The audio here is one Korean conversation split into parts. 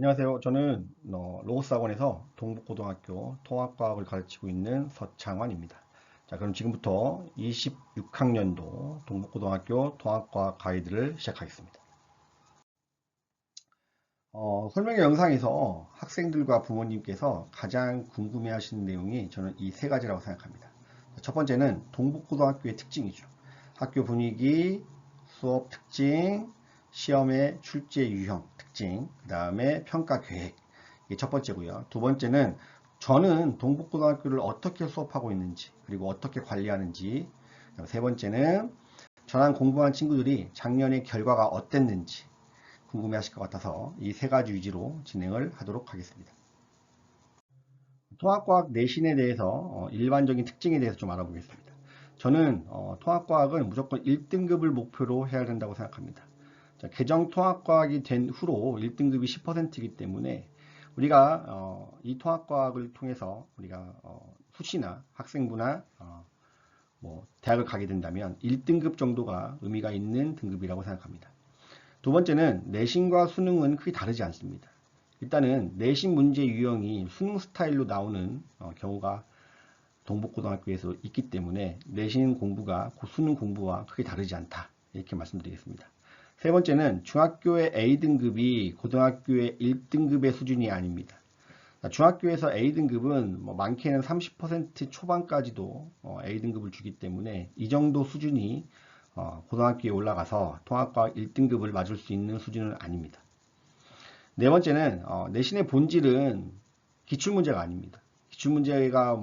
안녕하세요. 저는 로고스학원에서 동북고등학교 통합과학을 가르치고 있는 서창환입니다. 자, 그럼 지금부터 26학년도 동북고등학교 통합과학 가이드를 시작하겠습니다. 설명 영상에서 학생들과 부모님께서 가장 궁금해하시는 내용이 저는 이 세 가지라고 생각합니다. 첫 번째는 동북고등학교의 특징이죠. 학교 분위기, 수업 특징, 시험의 출제 유형 특징, 그 다음에 평가 계획. 이게 첫 번째고요. 두 번째는 저는 동북고등학교를 어떻게 수업하고 있는지, 그리고 어떻게 관리하는지. 세 번째는 저랑 공부한 친구들이 작년의 결과가 어땠는지 궁금해 하실 것 같아서 이 세 가지 위주로 진행을 하도록 하겠습니다. 통합과학 내신에 대해서 일반적인 특징에 대해서 좀 알아보겠습니다. 저는 통합과학은 무조건 1등급을 목표로 해야 된다고 생각합니다. 자, 개정 통합과학이 된 후로 1등급이 10%이기 때문에 우리가 이 통합과학을 통해서 우리가 수시나 학생부나 뭐 대학을 가게 된다면 1등급 정도가 의미가 있는 등급이라고 생각합니다. 두 번째는 내신과 수능은 크게 다르지 않습니다. 일단은 내신 문제 유형이 수능 스타일로 나오는 경우가 동북고등학교에서 있기 때문에 내신 공부가 수능 공부와 크게 다르지 않다. 이렇게 말씀드리겠습니다. 세 번째는 중학교의 A등급이 고등학교의 1등급의 수준이 아닙니다. 중학교에서 A등급은 많게는 30% 초반까지도 A등급을 주기 때문에 이 정도 수준이 고등학교에 올라가서 통합과학 1등급을 맞을 수 있는 수준은 아닙니다. 네 번째는 내신의 본질은 기출문제가 아닙니다. 기출문제가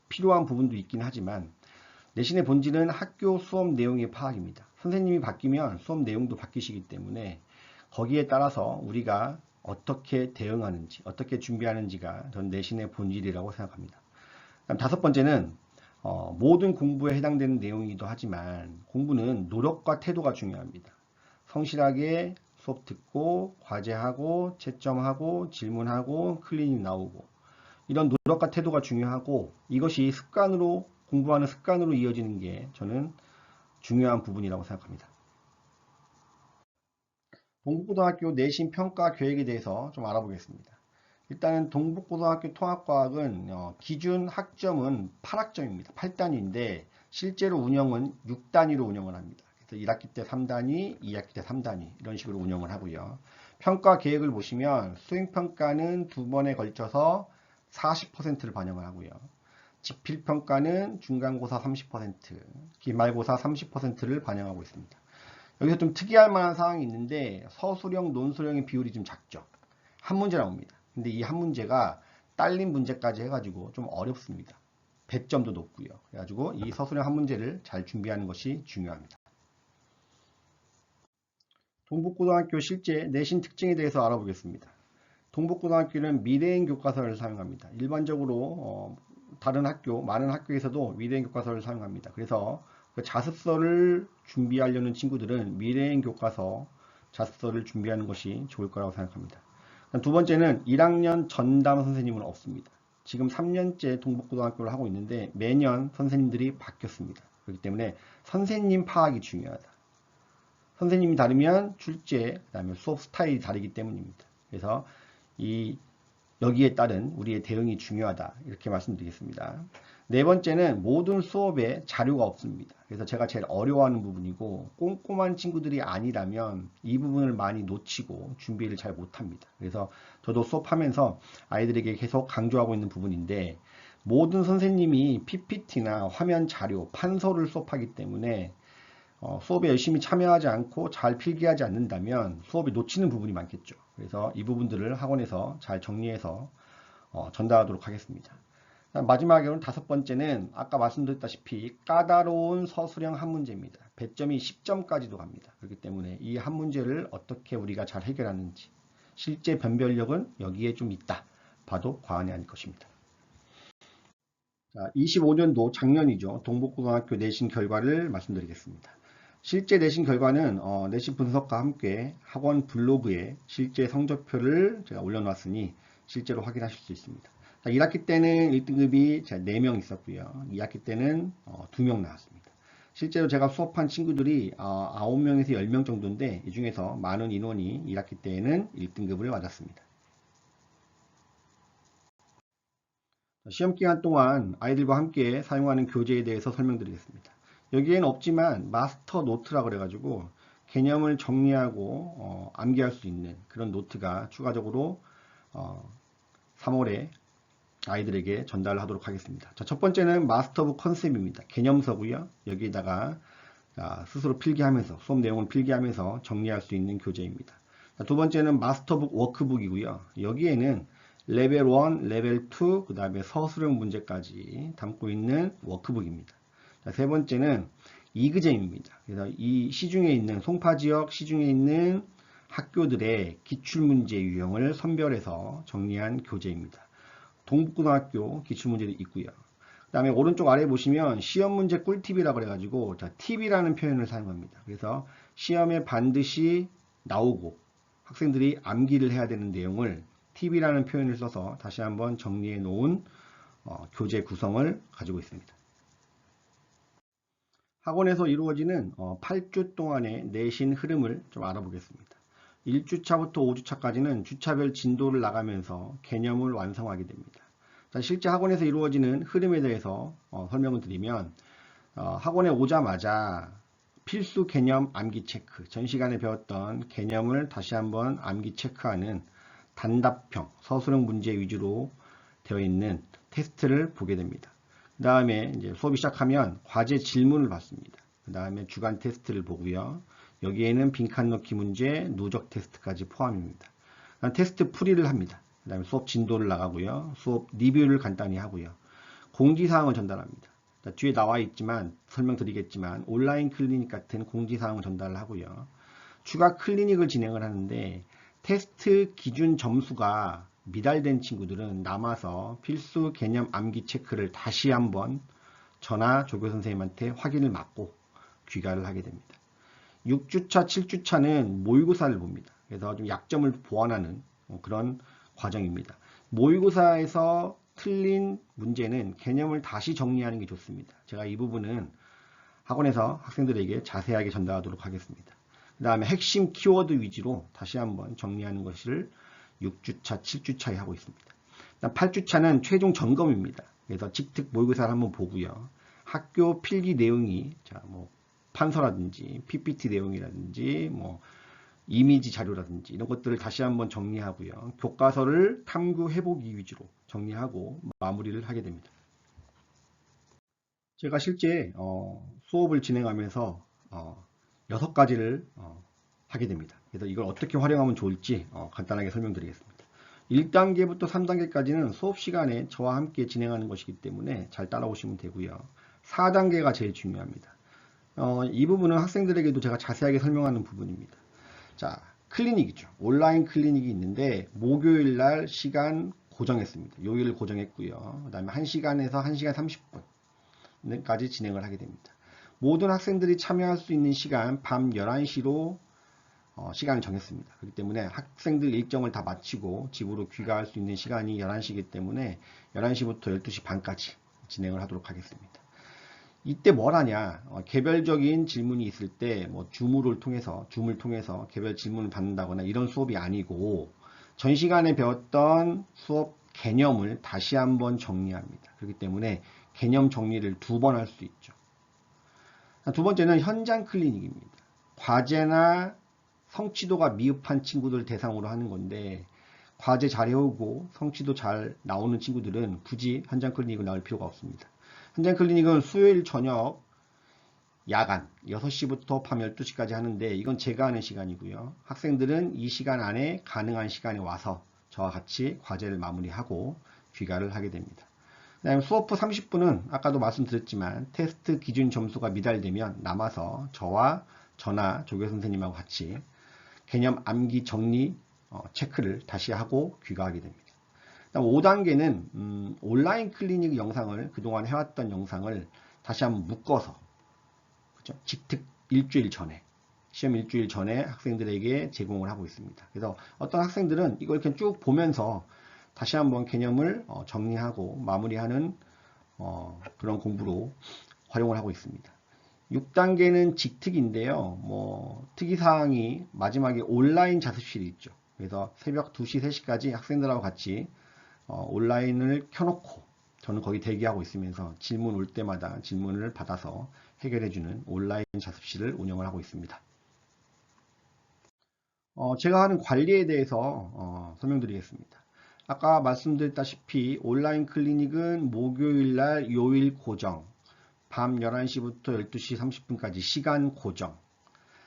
필요한 부분도 있긴 하지만 내신의 본질은 학교 수업 내용의 파악입니다. 선생님이 바뀌면 수업 내용도 바뀌시기 때문에 거기에 따라서 우리가 어떻게 대응하는지, 어떻게 준비하는지가 전 내신의 본질이라고 생각합니다. 그다음 다섯 번째는 모든 공부에 해당되는 내용이기도 하지만 공부는 노력과 태도가 중요합니다. 성실하게 수업 듣고 과제하고 채점하고 질문하고 클리닝 나오고 이런 노력과 태도가 중요하고 이것이 습관으로 공부하는 습관으로 이어지는 게 저는 중요한 부분이라고 생각합니다. 동북고등학교 내신 평가 계획에 대해서 좀 알아보겠습니다. 일단은 동북고등학교 통합과학은 기준 학점은 8학점입니다. 8단위인데 실제로 운영은 6단위로 운영을 합니다. 그래서 1학기 때 3단위, 2학기 때 3단위 이런 식으로 운영을 하고요. 평가 계획을 보시면 수행평가는 두 번에 걸쳐서 40%를 반영을 하고요. 지필평가는 중간고사 30%, 기말고사 30%를 반영하고 있습니다. 여기서 좀 특이할 만한 사항이 있는데 서술형, 논술형의 비율이 좀 작죠. 한 문제 나옵니다. 근데 이 한 문제가 딸린 문제까지 해가지고 좀 어렵습니다. 배점도 높고요. 그래가지고 이 서술형 한 문제를 잘 준비하는 것이 중요합니다. 동북고등학교 실제 내신 특징에 대해서 알아보겠습니다. 동북고등학교는 미래인 교과서를 사용합니다. 일반적으로 다른 학교, 많은 학교에서도 미래인 교과서를 사용합니다. 그래서 그 자습서를 준비하려는 친구들은 미래인 교과서 자습서를 준비하는 것이 좋을 거라고 생각합니다. 두 번째는 1학년 전담 선생님은 없습니다. 지금 3년째 동북고등학교를 하고 있는데 매년 선생님들이 바뀌었습니다. 그렇기 때문에 선생님 파악이 중요하다. 선생님이 다르면 출제, 그다음에 수업 스타일이 다르기 때문입니다. 그래서 이 여기에 따른 우리의 대응이 중요하다. 이렇게 말씀드리겠습니다. 네 번째는 모든 수업에 자료가 없습니다. 그래서 제가 제일 어려워하는 부분이고 꼼꼼한 친구들이 아니라면 이 부분을 많이 놓치고 준비를 잘 못합니다. 그래서 저도 수업하면서 아이들에게 계속 강조하고 있는 부분인데 모든 선생님이 PPT나 화면 자료, 판서를 수업하기 때문에 수업에 열심히 참여하지 않고 잘 필기하지 않는다면 수업에 놓치는 부분이 많겠죠. 그래서 이 부분들을 학원에서 잘 정리해서 전달하도록 하겠습니다. 마지막으로는 다섯 번째는 아까 말씀드렸다시피 까다로운 서술형 한 문제입니다. 배점이 10점까지도 갑니다. 그렇기 때문에 이 한 문제를 어떻게 우리가 잘 해결하는지 실제 변별력은 여기에 좀 있다 봐도 과언이 아닐 것입니다. 자, 25년도 작년이죠. 동북고등학교 내신 결과를 말씀드리겠습니다. 실제 내신 결과는 내신 분석과 함께 학원 블로그에 실제 성적표를 제가 올려놨으니 실제로 확인하실 수 있습니다. 자, 1학기 때는 1등급이 4명 있었고요. 2학기 때는 2명 나왔습니다. 실제로 제가 수업한 친구들이 9명에서 10명 정도인데 이 중에서 많은 인원이 1학기 때에는 1등급을 맞았습니다. 시험 기간 동안 아이들과 함께 사용하는 교재에 대해서 설명드리겠습니다. 여기에는 없지만 마스터 노트라고 그래가지고 개념을 정리하고 암기할 수 있는 그런 노트가 추가적으로 3월에 아이들에게 전달하도록 하겠습니다. 자, 첫 번째는 마스터북 컨셉입니다. 개념서고요. 여기에다가 스스로 필기하면서 수업 내용을 필기하면서 정리할 수 있는 교재입니다. 자, 두 번째는 마스터북 워크북이고요. 여기에는 레벨 1, 레벨 2, 그 다음에 서술형 문제까지 담고 있는 워크북입니다. 자, 세 번째는 이그잼입니다. 그래서 이 시중에 있는 송파지역 시중에 있는 학교들의 기출문제 유형을 선별해서 정리한 교재입니다. 동북고등학교 기출문제도 있고요. 그 다음에 오른쪽 아래 보시면 시험 문제 꿀팁이라고 그래가지고 팁이라는 표현을 사용합니다. 그래서 시험에 반드시 나오고 학생들이 암기를 해야 되는 내용을 팁이라는 표현을 써서 다시 한번 정리해 놓은 교재 구성을 가지고 있습니다. 학원에서 이루어지는 8주 동안의 내신 흐름을 좀 알아보겠습니다. 1주차부터 5주차까지는 주차별 진도를 나가면서 개념을 완성하게 됩니다. 자, 실제 학원에서 이루어지는 흐름에 대해서 설명을 드리면 학원에 오자마자 필수 개념 암기 체크, 전 시간에 배웠던 개념을 다시 한번 암기 체크하는 단답형, 서술형 문제 위주로 되어 있는 테스트를 보게 됩니다. 그 다음에 이제 수업이 시작하면 과제 질문을 받습니다. 그 다음에 주간 테스트를 보고요. 여기에는 빈칸 넣기 문제, 누적 테스트까지 포함입니다. 테스트 풀이를 합니다. 그 다음에 수업 진도를 나가고요. 수업 리뷰를 간단히 하고요. 공지사항을 전달합니다. 뒤에 나와 있지만 설명드리겠지만 온라인 클리닉 같은 공지사항을 전달을 하고요. 추가 클리닉을 진행을 하는데 테스트 기준 점수가 미달된 친구들은 남아서 필수 개념 암기 체크를 다시 한번 저나 조교 선생님한테 확인을 받고 귀가를 하게 됩니다. 6주차, 7주차는 모의고사를 봅니다. 그래서 좀 약점을 보완하는 그런 과정입니다. 모의고사에서 틀린 문제는 개념을 다시 정리하는 게 좋습니다. 제가 이 부분은 학원에서 학생들에게 자세하게 전달하도록 하겠습니다. 그 다음에 핵심 키워드 위주로 다시 한번 정리하는 것을 6주차, 7주차에 하고 있습니다. 8주차는 최종 점검입니다. 그래서 직특 모의고사를 한번 보고요. 학교 필기 내용이 판서라든지 PPT 내용이라든지 이미지 자료라든지 이런 것들을 다시 한번 정리하고요. 교과서를 탐구해보기 위주로 정리하고 마무리를 하게 됩니다. 제가 실제 수업을 진행하면서 6가지를 하게 됩니다. 그래서 이걸 어떻게 활용하면 좋을지 간단하게 설명드리겠습니다. 1단계부터 3단계까지는 수업 시간에 저와 함께 진행하는 것이기 때문에 잘 따라오시면 되고요. 4단계가 제일 중요합니다. 이 부분은 학생들에게도 제가 자세하게 설명하는 부분입니다. 자, 클리닉이죠. 온라인 클리닉이 있는데 목요일 날 시간 고정했습니다. 요일을 고정했고요. 그 다음에 1시간에서 1시간 30분까지 진행을 하게 됩니다. 모든 학생들이 참여할 수 있는 시간 밤 11시로 시간을 정했습니다. 그렇기 때문에 학생들 일정을 다 마치고 집으로 귀가할 수 있는 시간이 11시이기 때문에 11시부터 12시 반까지 진행을 하도록 하겠습니다. 이때 뭘 하냐? 개별적인 질문이 있을 때 줌을 통해서 개별 질문을 받는다거나 이런 수업이 아니고 전 시간에 배웠던 수업 개념을 다시 한번 정리합니다. 그렇기 때문에 개념 정리를 2번 할 수 있죠. 두 번째는 현장 클리닉입니다. 과제나 성취도가 미흡한 친구들 대상으로 하는 건데 과제 잘 해오고 성취도 잘 나오는 친구들은 굳이 현장 클리닉을 나올 필요가 없습니다. 현장 클리닉은 수요일 저녁 야간 6시부터 밤 12시까지 하는데 이건 제가 하는 시간이고요. 학생들은 이 시간 안에 가능한 시간에 와서 저와 같이 과제를 마무리하고 귀가를 하게 됩니다. 그 다음에 수업 후 30분은 아까도 말씀드렸지만 테스트 기준 점수가 미달되면 남아서 저나 조교 선생님하고 같이 개념 암기 정리 체크를 다시 하고 귀가하게 됩니다. 5단계는 온라인 클리닉 영상을 그동안 해왔던 영상을 다시 한번 묶어서 그렇죠? 직특 일주일 전에 시험 일주일 전에 학생들에게 제공을 하고 있습니다. 그래서 어떤 학생들은 이걸 이렇게 쭉 보면서 다시 한번 개념을 정리하고 마무리하는 그런 공부로 활용을 하고 있습니다. 6단계는 직특인데요. 특이사항이 마지막에 온라인 자습실이 있죠. 그래서 새벽 2시, 3시까지 학생들하고 같이 온라인을 켜놓고 저는 거기 대기하고 있으면서 질문 올 때마다 질문을 받아서 해결해주는 온라인 자습실을 운영을 하고 있습니다. 제가 하는 관리에 대해서 설명드리겠습니다. 아까 말씀드렸다시피 온라인 클리닉은 목요일날 요일 고정, 밤 11시부터 12시 30분까지 시간 고정,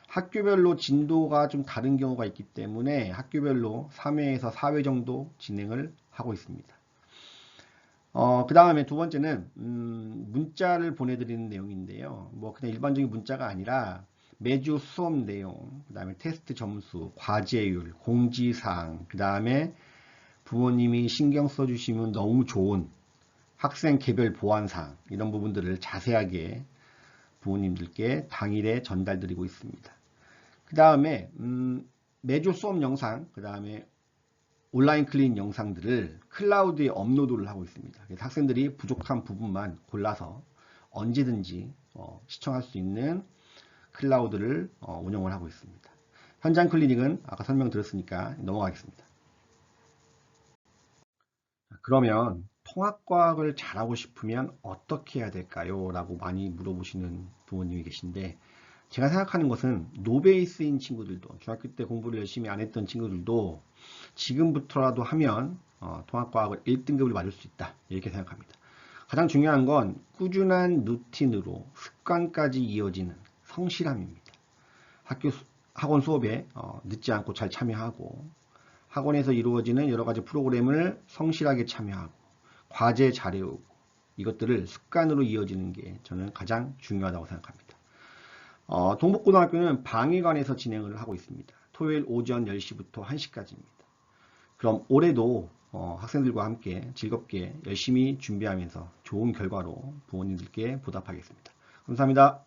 학교별로 진도가 좀 다른 경우가 있기 때문에 학교별로 3회에서 4회 정도 진행을 하고 있습니다. 그 다음에 두 번째는 문자를 보내드리는 내용인데요. 그냥 일반적인 문자가 아니라 매주 수업 내용, 그 다음에 테스트 점수, 과제율, 공지사항, 그 다음에 부모님이 신경 써주시면 너무 좋은 학생 개별 보안사항, 이런 부분들을 자세하게 부모님들께 당일에 전달드리고 있습니다. 그 다음에 매주 수업 영상, 그 다음에 온라인 클린 영상들을 클라우드에 업로드를 하고 있습니다. 그래서 학생들이 부족한 부분만 골라서 언제든지 시청할 수 있는 클라우드를 운영을 하고 있습니다. 현장 클리닉은 아까 설명드렸으니까 넘어가겠습니다. 그러면 통합과학을 잘하고 싶으면 어떻게 해야 될까요? 라고 많이 물어보시는 부모님이 계신데, 제가 생각하는 것은 노베이스인 친구들도, 중학교 때 공부를 열심히 안 했던 친구들도 지금부터라도 하면 통합과학을 1등급을 맞을 수 있다, 이렇게 생각합니다. 가장 중요한 건 꾸준한 루틴으로 습관까지 이어지는 성실함입니다. 학원 수업에 늦지 않고 잘 참여하고, 학원에서 이루어지는 여러 가지 프로그램을 성실하게 참여하고, 과제 잘해오고, 이것들을 습관으로 이어지는 게 저는 가장 중요하다고 생각합니다. 동북고등학교는 방위관에서 진행을 하고 있습니다. 토요일 오전 10시부터 1시까지입니다. 그럼 올해도 학생들과 함께 즐겁게 열심히 준비하면서 좋은 결과로 부모님들께 보답하겠습니다. 감사합니다.